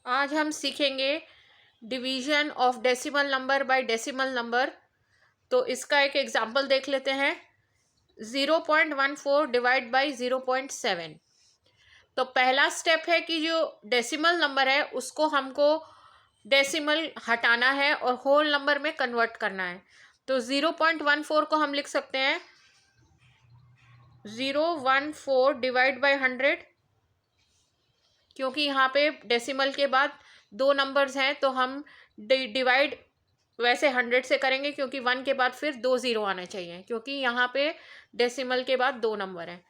आज हम सीखेंगे division of decimal number by decimal number. तो इसका एक एग्जांपल देख लेते हैं। 0.14 डिवाइड बाई 0.7। तो पहला स्टेप है कि जो डेसिमल नंबर है उसको हमको डेसिमल हटाना है और होल नंबर में कन्वर्ट करना है। तो 0.14 को हम लिख सकते हैं 014 डिवाइड बाई 100, क्योंकि यहाँ पे डेसिमल के बाद दो नंबर्स हैं तो हम डिवाइड वैसे 100 से करेंगे, क्योंकि 1 के बाद फिर 2 ज़ीरो आने चाहिए, क्योंकि यहाँ पे डेसिमल के बाद दो नंबर हैं।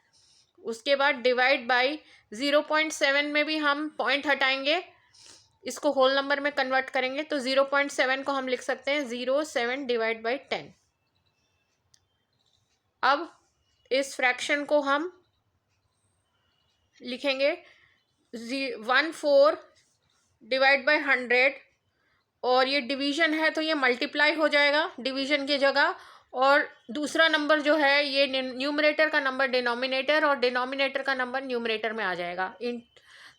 उसके बाद डिवाइड बाई 0.7 में भी हम पॉइंट हटाएंगे, इसको होल नंबर में कन्वर्ट करेंगे। तो 0.7 को हम लिख सकते हैं 0.7 डिवाइड बाई 10। अब इस फ्रैक्शन को हम लिखेंगे 14 डिवाइड बाई 100, और ये डिवीजन है तो ये मल्टीप्लाई हो जाएगा डिवीजन की जगह, और दूसरा नंबर जो है ये न्यूमरेटर का नंबर डिनोमिनेटर और डिनोमिनेटर का नंबर न्यूमरेटर में आ जाएगा।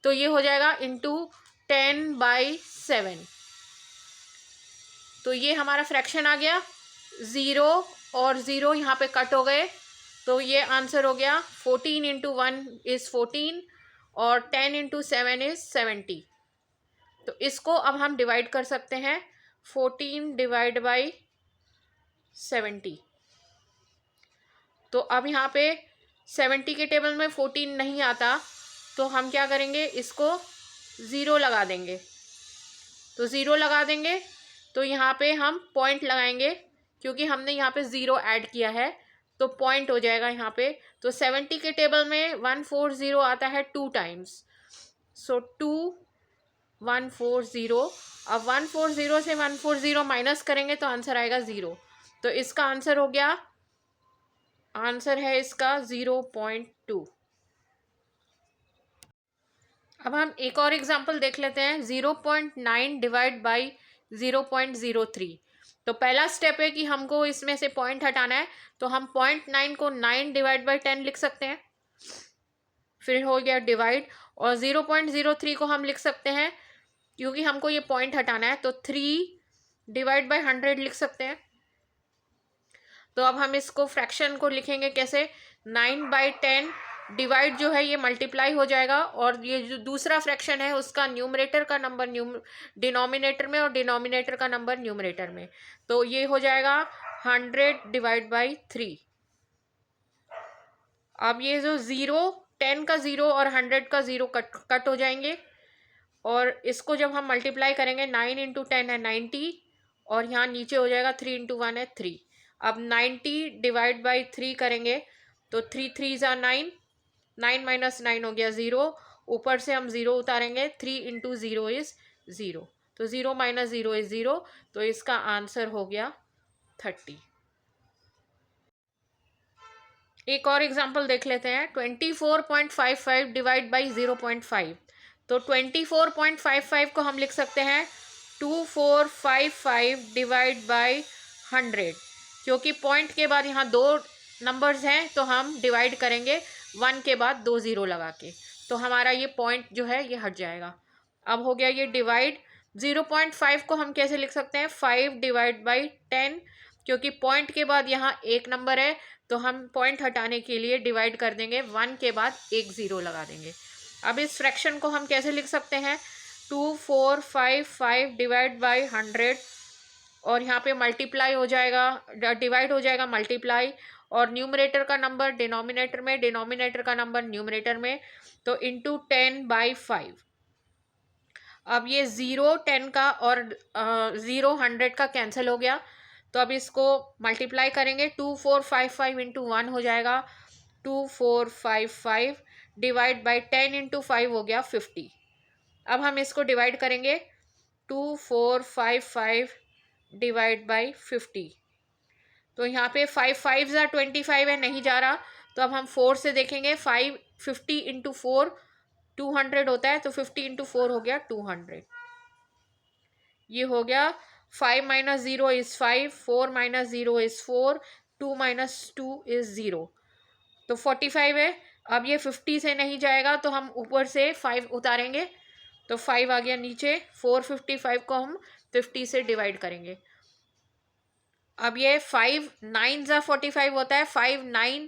तो ये हो जाएगा इंटू 10/7। तो ये हमारा फ्रैक्शन आ गया। 0 और 0 यहाँ पे कट हो गए, तो ये आंसर हो गया 14 इंटू 1 इज़ 14 और 10 इंटू 7 इज़ 70। तो इसको अब हम डिवाइड कर सकते हैं 14 डिवाइड बाई 70। तो अब यहाँ पे 70 के टेबल में 14 नहीं आता, तो हम क्या करेंगे, इसको 0 लगा देंगे। तो 0 लगा देंगे तो यहाँ पे हम पॉइंट लगाएंगे, क्योंकि हमने यहाँ पे 0 ऐड किया है तो पॉइंट हो जाएगा यहाँ पे। तो 70 के टेबल में 140 आता है 2 टाइम्स, सो 2 140। अब 140 से 140 माइनस करेंगे तो आंसर आएगा 0। तो इसका आंसर हो गया, आंसर है इसका 0.2। अब हम एक और एग्जांपल देख लेते हैं। 0.9 डिवाइड बाई 0.03। तो पहला स्टेप है कि हमको इसमें से पॉइंट हटाना है, तो हम 0.9 को 9 डिवाइड बाई 10 लिख सकते हैं, फिर हो गया डिवाइड। और 0.03 को हम लिख सकते हैं, क्योंकि हमको ये पॉइंट हटाना है, तो 3 डिवाइड बाई 100 लिख सकते हैं। तो अब हम इसको फ्रैक्शन को लिखेंगे कैसे, 9/10 डिवाइड जो है ये मल्टीप्लाई हो जाएगा, और ये जो दूसरा फ्रैक्शन है उसका न्यूमरेटर का नंबर डिनोमिनेटर में और डिनोमिनेटर का नंबर न्यूमरेटर में। तो ये हो जाएगा 100 डिवाइड बाई 3। अब ये जो 10 का 0 और 100 का 0 कट हो जाएंगे, और इसको जब हम मल्टीप्लाई करेंगे 9 इंटू 10 है 90, और यहाँ नीचे हो जाएगा 3 इंटू 1 है 3। अब 90 डिवाइड बाई 3 करेंगे तो 3 3 ज़ा 9, 9 माइनस 9 हो गया 0, ऊपर से हम 0 उतारेंगे, 3 इंटू 0 इज़ 0, तो 0 माइनस 0 इज़ 0। तो इसका आंसर हो गया 30। एक और एग्जांपल देख लेते हैं। 24.55 डिवाइड बाई 0.5। तो 24.55 को हम लिख सकते हैं 2455 डिवाइड बाई 100, क्योंकि पॉइंट के बाद यहाँ दो नंबर्स हैं तो हम डिवाइड करेंगे 1 के बाद 2 ज़ीरो लगा के, तो हमारा ये पॉइंट जो है ये हट जाएगा। अब हो गया ये डिवाइड। 0.5 को हम कैसे लिख सकते हैं, 5 डिवाइड बाई 10, क्योंकि पॉइंट के बाद यहाँ एक नंबर है तो हम पॉइंट हटाने के लिए डिवाइड कर देंगे, 1 के बाद एक ज़ीरो लगा देंगे। अब इस फ्रैक्शन को हम कैसे लिख सकते हैं, 2455 डिवाइड बाई 100, और यहाँ पे मल्टीप्लाई हो जाएगा, डिवाइड हो जाएगा मल्टीप्लाई, और न्यूमरेटर का नंबर डिनोमिनेटर में, डिनोमिनेटर का नंबर न्यूमरेटर में, तो इंटू 10/5। अब ये 0 10 का और 0 100 का कैंसिल हो गया, तो अब इसको मल्टीप्लाई करेंगे, 2455 इंटू 1 हो जाएगा 2455 डिवाइड बाई 10 इंटू 5 हो गया 50। अब हम इसको डिवाइड करेंगे 2455 डिवाइड बाई 50। तो यहाँ पे 5 5 ज़ा 25 है, नहीं जा रहा, तो अब हम 4 से देखेंगे। 50 इंटू 4 200 होता है, तो 50 इंटू 4 हो गया 200। ये हो गया 5 minus 0 is 5, 4 minus 0 is 4, 2 minus 2 is 0, तो 45 है। अब ये 50 से नहीं जाएगा तो हम ऊपर से 5 उतारेंगे, तो 5 आ गया नीचे। 455 को हम 50 से डिवाइड करेंगे। अब ये 5 9 ज़ा 45 होता है। 5 9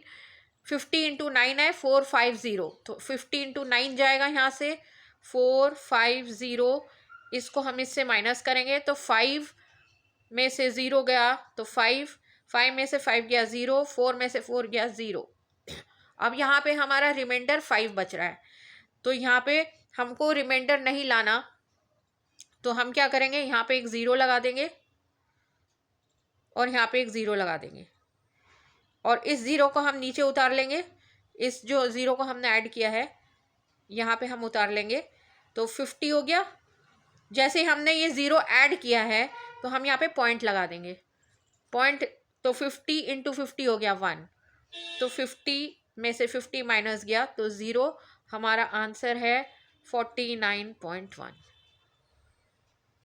50 इंटू 9 है 450, तो 50 इंटू 9 जाएगा यहाँ से 450। इसको हम इससे माइनस करेंगे तो 5 में से 0 गया तो 5, 5 में से 5 गया 0, 4 में से 4 गया 0। अब यहाँ पे हमारा रिमाइंडर 5 बच रहा है, तो यहाँ पे हमको रिमाइंडर नहीं लाना, तो हम क्या करेंगे, यहाँ पे एक 0 लगा देंगे और यहाँ पे एक 0 लगा देंगे और इस 0 को हम नीचे उतार लेंगे। इस जो 0 को हमने ऐड किया है यहाँ पे हम उतार लेंगे तो 50 हो गया। जैसे हमने ये 0 ऐड किया है तो हम यहाँ पे पॉइंट लगा देंगे, पॉइंट, तो 50 इंटू 50 हो गया 1, तो 50 में से 50 माइनस गया तो 0। हमारा आंसर है 49.1।